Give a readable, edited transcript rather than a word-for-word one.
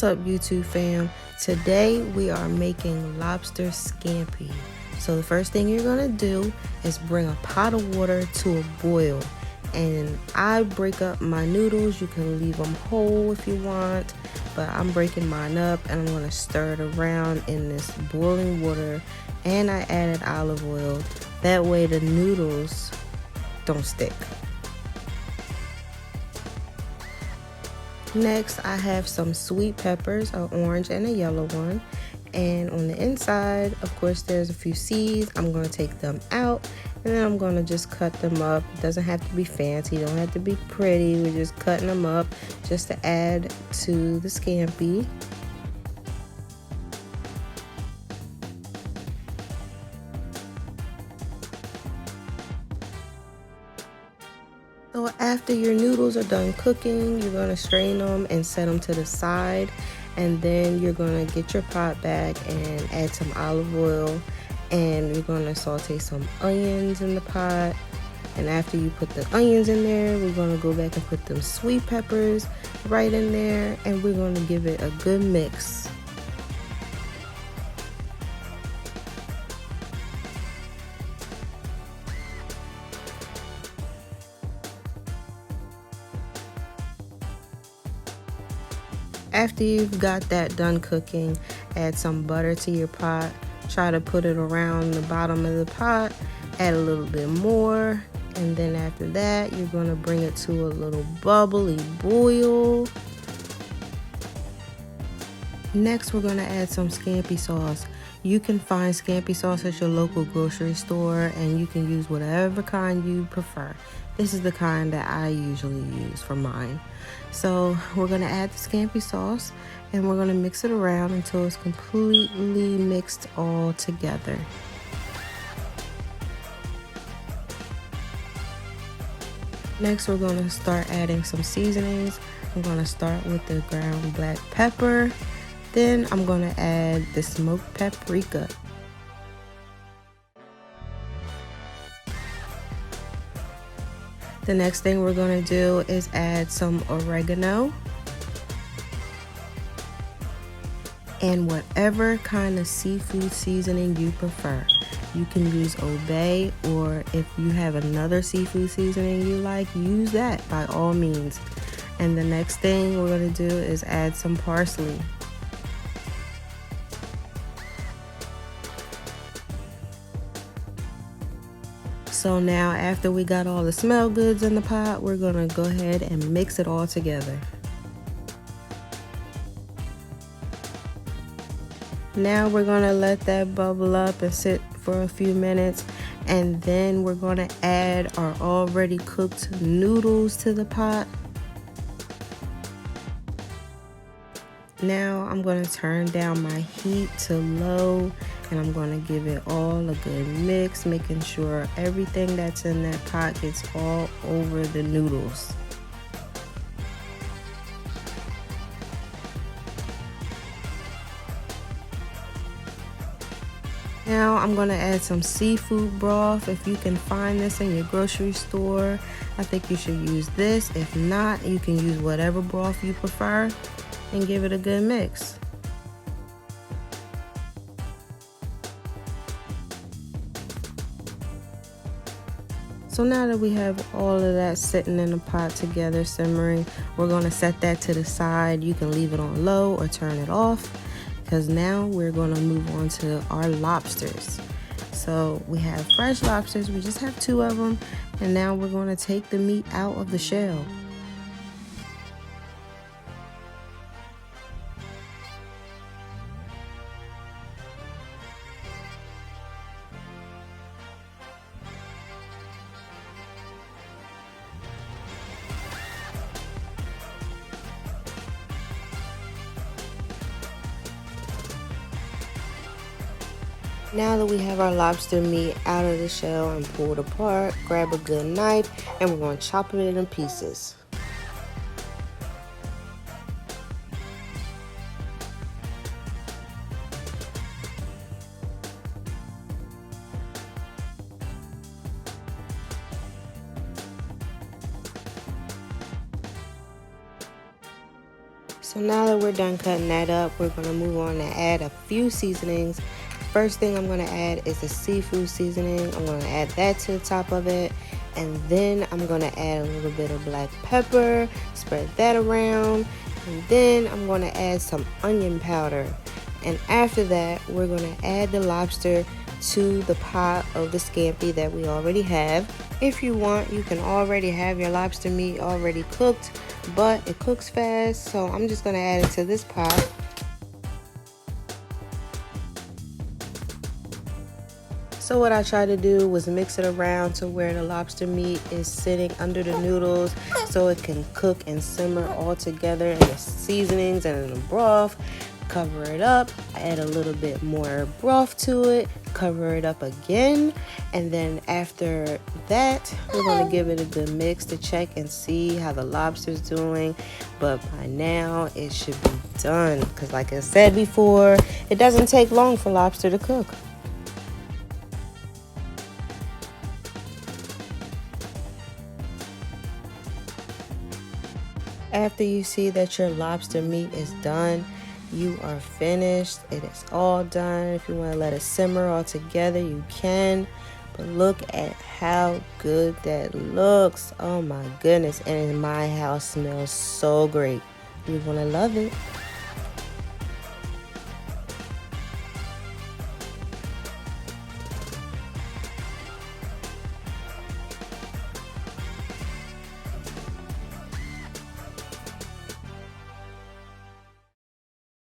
What's up, YouTube fam? Today we are making lobster scampi. So the first thing you're gonna do is bring a pot of water to a boil. And I break up my noodles. You can leave them whole if you want, but I'm breaking mine up and I'm gonna stir it around in this boiling water. And I added olive oil. That way the noodles don't stick. Next, I have some sweet peppers, an orange and a yellow one. And on the inside, of course, there's a few seeds. I'm going to take them out and then I'm going to just cut them up. It doesn't have to be fancy, don't have to be pretty. We're just cutting them up just to add to the scampi. So after your noodles are done cooking, you're going to strain them and set them to the side. And then you're going to get your pot back and add some olive oil. And you're going to saute some onions in the pot. And after you put the onions in there, we're going to go back and put them sweet peppers right in there. And we're going to give it a good mix. After you've got that done cooking, add some butter to your pot. Try to put it around the bottom of the pot. Add a little bit more. And then after that, you're going to bring it to a little bubbly boil. Next, we're going to add some scampi sauce. You can find scampi sauce at your local grocery store, and you can use whatever kind you prefer. This is the kind that I usually use for mine. So we're going to add the scampi sauce, and we're going to mix it around until it's completely mixed all together. Next, we're going to start adding some seasonings. I'm going to start with the ground black pepper. Then I'm going to add the smoked paprika. The next thing we're going to do is add some oregano. And whatever kind of seafood seasoning you prefer. You can use Old Bay, or if you have another seafood seasoning you like, use that by all means. And the next thing we're going to do is add some parsley. So now after we got all the smell goods in the pot, we're going to go ahead and mix it all together. Now we're going to let that bubble up and sit for a few minutes, and then we're going to add our already cooked noodles to the pot. Now I'm going to turn down my heat to low, and I'm going to give it all a good mix, making sure everything that's in that pot gets all over the noodles. Now I'm going to add some seafood broth. If you can find this in your grocery store, I think you should use this. If not, you can use whatever broth you prefer and give it a good mix. So now that we have all of that sitting in the pot together, simmering, we're going to set that to the side. You can leave it on low or turn it off, because now we're going to move on to our lobsters. So we have fresh lobsters. We just have 2 of them. And now we're going to take the meat out of the shell. Now that we have our lobster meat out of the shell and pulled apart, grab a good knife and we're going to chop it in pieces. So now that we're done cutting that up, we're going to move on and add a few seasonings. First thing I'm going to add is the seafood seasoning. I'm going to add that to the top of it. And then I'm going to add a little bit of black pepper, spread that around. And then I'm going to add some onion powder. And after that, we're going to add the lobster to the pot of the scampi that we already have. If you want, you can already have your lobster meat already cooked, but it cooks fast, so I'm just going to add it to this pot. So what I try to do was mix it around to where the lobster meat is sitting under the noodles so it can cook and simmer all together in the seasonings and in the broth. Cover it up, add a little bit more broth to it, cover it up again, and then after that we're going to give it a good mix to check and see how the lobster's doing. But by now it should be done, because like I said before, it doesn't take long for lobster to cook. After you see that your lobster meat is done, you are finished. It is all done. If you want to let it simmer all together, you can. But look at how good that looks. Oh my goodness. And my house smells so great. You're going to love it.